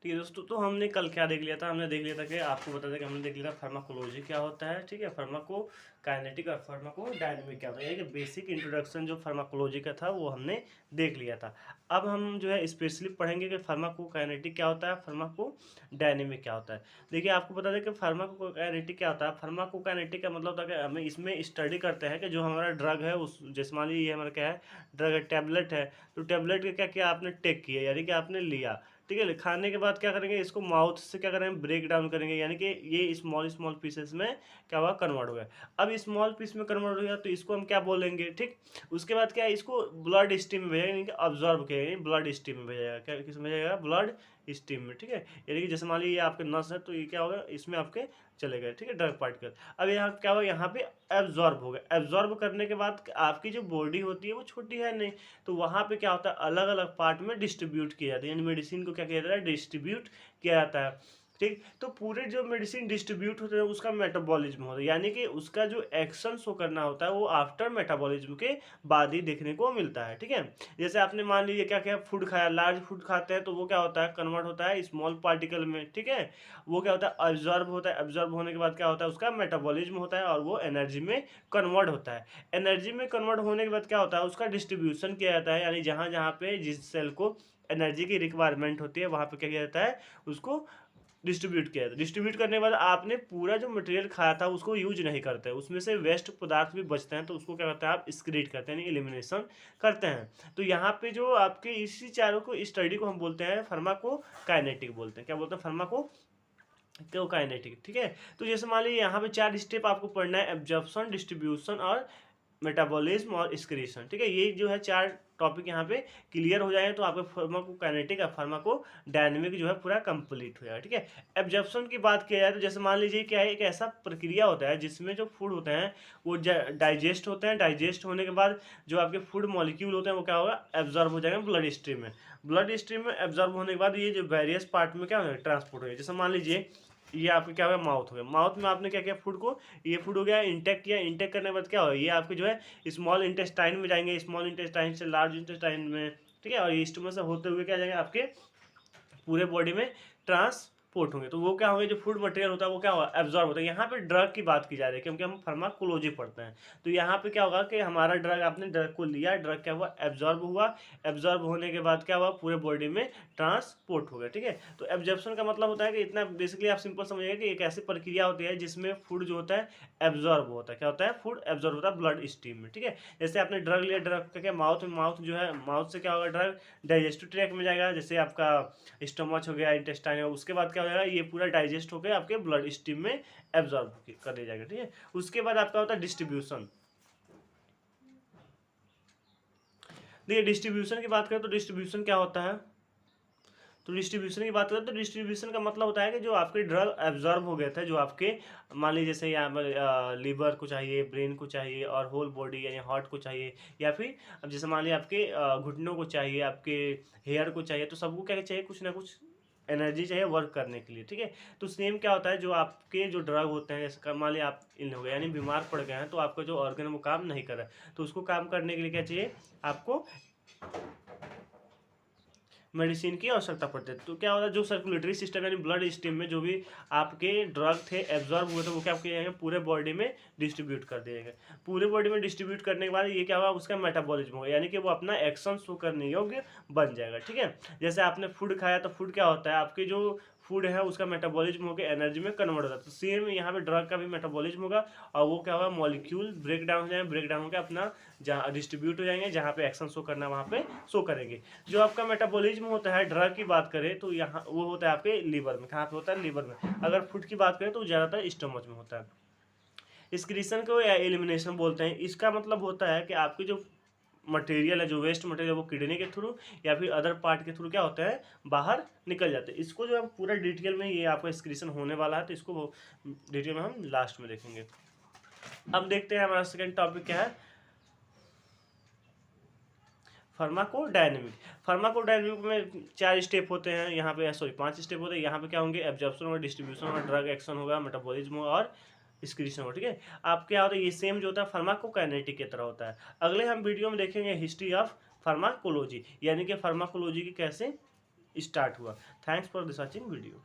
ठीक है दोस्तों, तो हमने कल क्या देख लिया था, हमने देख लिया था कि आपको बता दें कि हमने देख लिया था फार्माकोलॉजी क्या होता है, ठीक है, फार्माको काइनेटिक और फार्माकोडायनेमिक क्या होता है, एक बेसिक इंट्रोडक्शन जो फार्माकोलॉजी का था वो हमने देख लिया था। अब हम जो है स्पेशली पढ़ेंगे कि फार्माको काइनेटिक क्या होता है, फार्माको डायनेमिक क्या होता है। देखिए आपको बता दें कि फार्माको काइनेटिक क्या होता है। फार्माको काइनेटिक का मतलब होता है कि हमें इसमें स्टडी करते हैं कि जो हमारा ड्रग है उस, जैसे मान लीजिए ये हमारा क्या है, ड्रग है, टैबलेट है, तो टैबलेट का क्या किया आपने, टेक किया, यानी कि आपने लिया, ठीक है। खाने के बाद क्या करेंगे, इसको माउथ से क्या करेंगे, ब्रेक डाउन करेंगे, यानी कि ये स्मॉल स्मॉल पीसेस में क्या हुआ, कन्वर्ट हो गया। अब स्मॉल पीस में कन्वर्ट हो गया तो इसको हम क्या बोलेंगे, ठीक। उसके बाद क्या है, इसको ब्लड स्ट्रीम में भेजेगा, यानी कि ऑब्जॉर्व किया, ब्लड स्ट्रीम में भेजेगा, क्या किस में भेजेगा, ब्लड स्ट्रीम में, ठीक है। यानी कि जैसे मान लीजिए ये आपके नस है तो ये क्या होगा, इसमें आपके चले गए, ठीक है, ड्रग पार्टिकल। अब यहाँ क्या होगा, यहाँ पे एब्जॉर्ब हो गया। एब्जॉर्ब करने के बाद आपकी जो बॉडी होती है वो छोटी है नहीं, तो वहाँ पे क्या होता है, अलग अलग पार्ट में डिस्ट्रीब्यूट किया जाता है, यानी मेडिसिन को क्या किया जाता है, डिस्ट्रीब्यूट किया जाता है, ठीक। तो पूरे जो मेडिसिन डिस्ट्रीब्यूट होते हैं उसका मेटाबॉलिज्म होता है, यानी कि उसका जो एक्शन शो करना होता है वो आफ्टर मेटाबॉलिज्म के बाद ही देखने को मिलता है, ठीक है। जैसे आपने मान लीजिए क्या क्या फूड खाया, लार्ज फूड खाते हैं तो वो क्या होता है, कन्वर्ट होता है स्मॉल पार्टिकल में, ठीक है। वो क्या होता है, एब्जॉर्ब होता है, एब्जॉर्ब होने के बाद क्या होता है, उसका मेटाबॉलिज्म होता है और वो एनर्जी में कन्वर्ट होता है। एनर्जी में कन्वर्ट होने के बाद क्या होता है, उसका डिस्ट्रीब्यूशन किया जाता है, यानी जहाँ जहाँ पे जिस सेल को एनर्जी की रिक्वायरमेंट होती है वहाँ पे क्या किया जाता है, उसको डिस्ट्रीब्यूट किया जाता है। डिस्ट्रीब्यूट करने के बाद आपने पूरा जो मटेरियल खाया था उसको यूज नहीं करते, उसमें से वेस्ट पदार्थ भी बचते हैं तो उसको क्या करते हैं, आप एक्सक्रीट करते हैं, यानी एलिमिनेशन करते हैं। तो यहाँ पे जो आपके इसी चारों को स्टडी को हम बोलते हैं फार्माको काइनेटिक बोलते हैं, क्या बोलते हैं, फार्माको काइनेटिक, ठीक है। तो जैसे मान लीजिए यहाँ पे 4 स्टेप आपको पढ़ना है, एब्जॉर्प्शन, डिस्ट्रीब्यूशन और मेटाबॉलिज्म और एक्सक्रीशन, ठीक है। ये जो है 4 टॉपिक यहाँ पे क्लियर हो जाए तो आपका फार्माकोकाइनेटिक और फार्माकोडायनेमिक जो है पूरा कंप्लीट हो जाएगा, ठीक है। एब्जॉर्प्शन की बात किया जाए तो जैसे मान लीजिए क्या है, एक ऐसा प्रक्रिया होता है जिसमें जो फूड होते हैं वो डाइजेस्ट होते हैं, डाइजेस्ट होने के बाद जो आपके फूड मॉलिक्यूल होते हैं वो क्या होगा, एब्जॉर्ब हो जाएगा ब्लड स्ट्रीम में। ब्लड स्ट्रीम में एब्जॉर्ब होने के बाद ये जो वेरियस पार्ट में क्या हो जाएगा, ट्रांसपोर्ट हो जाएगा। जैसे मान लीजिए ये आपका क्या हो गया, माउथ हो गया, माउथ में आपने क्या किया, फूड को, ये फूड हो गया इंटेक किया, इंटेक करने के बाद क्या होगा, ये आपके जो है स्मॉल इंटेस्टाइन में जाएंगे, स्मॉल इंटेस्टाइन से लार्ज इंटेस्टाइन में, ठीक है, और ईस्टोमा से होते हुए क्या जाएंगे आपके पूरे बॉडी में ट्रांसपोर्ट होंगे। तो वो क्या होंगे, जो फूड मटेरियल होता है वो क्या होगा, एब्जॉर्ब होता है। यहाँ पे ड्रग की बात की जा रही है क्योंकि हम फार्माकोलॉजी पढ़ते हैं, तो यहाँ पे क्या होगा कि हमारा ड्रग, आपने ड्रग को लिया, ड्रग क्या हुआ, एब्जॉर्ब हुआ, एब्जॉर्ब होने के बाद क्या हुआ, पूरे बॉडी में ट्रांसपोर्ट हो गया, ठीक है। तो एब्जॉर्प्शन का मतलब होता है कि इतना बेसिकली आप सिंपल समझिएगा कि एक ऐसी प्रक्रिया होती है जिसमें फूड जो होता है एब्जॉर्ब होता है, क्या होता है, फूड एब्जॉर्ब होता है ब्लड स्ट्रीम में, ठीक है। जैसे आपने ड्रग लिया, ड्रग का क्या, माउथ में, माउथ जो है, माउथ से क्या होगा, ड्रग डाइजेस्टिव ट्रैक में जाएगा, जैसे आपका स्टमच हो गया, इंटेस्टाइन हो, उसके बाद क्या हो जाएगा, ये पूरा डाइजेस्ट होकर आपके ब्लड स्ट्रीम में एब्जॉर्ब कर दिया जाएगा, ठीक है। उसके बाद आपका होता है डिस्ट्रीब्यूशन। देखिए डिस्ट्रीब्यूशन की बात करें तो डिस्ट्रीब्यूशन क्या होता है, तो डिस्ट्रीब्यूशन की बात करें तो डिस्ट्रीब्यूशन का मतलब होता है कि जो आपके ड्रग एब्जॉर्ब हो गए थे, जो आपके मान लीजिए जैसे यहाँ लीवर को चाहिए, ब्रेन को चाहिए और होल बॉडी यानी हार्ट को चाहिए, या फिर अब जैसे मान लीजिए आपके घुटनों को चाहिए, आपके हेयर को चाहिए, तो सबको क्या चाहिए, कुछ ना कुछ एनर्जी चाहिए वर्क करने के लिए, ठीक है। तो सेम क्या होता है, जो आपके जो ड्रग होते हैं, जैसे मान लीजिए आप इन हो गए यानी बीमार पड़ गए हैं, तो आपका जो ऑर्गन है वो काम नहीं कर रहा है, तो उसको काम करने के लिए क्या चाहिए, आपको मेडिसिन की आवश्यकता पड़ती है। तो क्या होता है, जो सर्कुलेटरी सिस्टम यानी ब्लड स्ट्रीम में जो भी आपके ड्रग थे एब्जॉर्ब हुए थे वो क्या किए जाएंगे, पूरे बॉडी में डिस्ट्रीब्यूट कर दिए जाएंगे। पूरे बॉडी में डिस्ट्रीब्यूट करने के बाद ये क्या होगा, उसका मेटाबॉलिज्म होगा, यानी कि वो अपना एक्शन शो करने योग्य बन जाएगा, ठीक है। जैसे आपने फूड खाया तो फूड क्या होता है, आपके जो फूड है उसका मेटाबॉलिज्म होकर एनर्जी में कन्वर्ट होता है, तो सेम यहाँ पे ड्रग का भी मेटाबॉलिज्म होगा और वो क्या होगा, मॉलिक्यूल ब्रेक डाउन हो जाएंगे, ब्रेक डाउन होकर अपना जहाँ डिस्ट्रीब्यूट हो जाएंगे, जहाँ पे एक्शन शो करना है वहाँ पे शो करेंगे। जो आपका मेटाबॉलिज्म होता है ड्रग की बात करें तो यहाँ वो होता है आपके लीवर में, कहाँ पे होता है, लीवर में। अगर फूड की बात करें तो ज़्यादातर स्टमच में होता है। एक्सक्रीशन को या एलिमिनेशन बोलते हैं, इसका मतलब होता है कि आपकी जो मटेरियल है, जो वेस्ट मटेरियल है वो किडनी के थ्रू या फिर अदर पार्ट के थ्रू क्या होता है, बाहर निकल जाते हैं। इसको जो हम पूरा डिटेल में ये आपका एक्सक्रीशन होने वाला है तो इसको डिटेल में हम लास्ट में देखेंगे। अब देखते हैं हमारा सेकंड टॉपिक क्या है, फार्माकोडायनेमिक। फार्माकोडायनेमिक में 4 स्टेप होते हैं, यहाँ पे सॉरी 5 स्टेप होते हैं। यहाँ पे क्या होंगे, एब्जॉर्प्शन होगा, डिस्ट्रीब्यूशन होगा, ड्रग एक्शन होगा, मेटाबॉलिज्म होगा और एक्सक्रीशन होगा, ठीक है। आप क्या होता है, ये सेम जो होता है फार्माकोकाइनेटिक की तरह होता है। अगले हम वीडियो में देखेंगे हिस्ट्री ऑफ फार्माकोलॉजी, यानी कि फार्माकोलॉजी की कैसे स्टार्ट हुआ। Thanks for this watching video.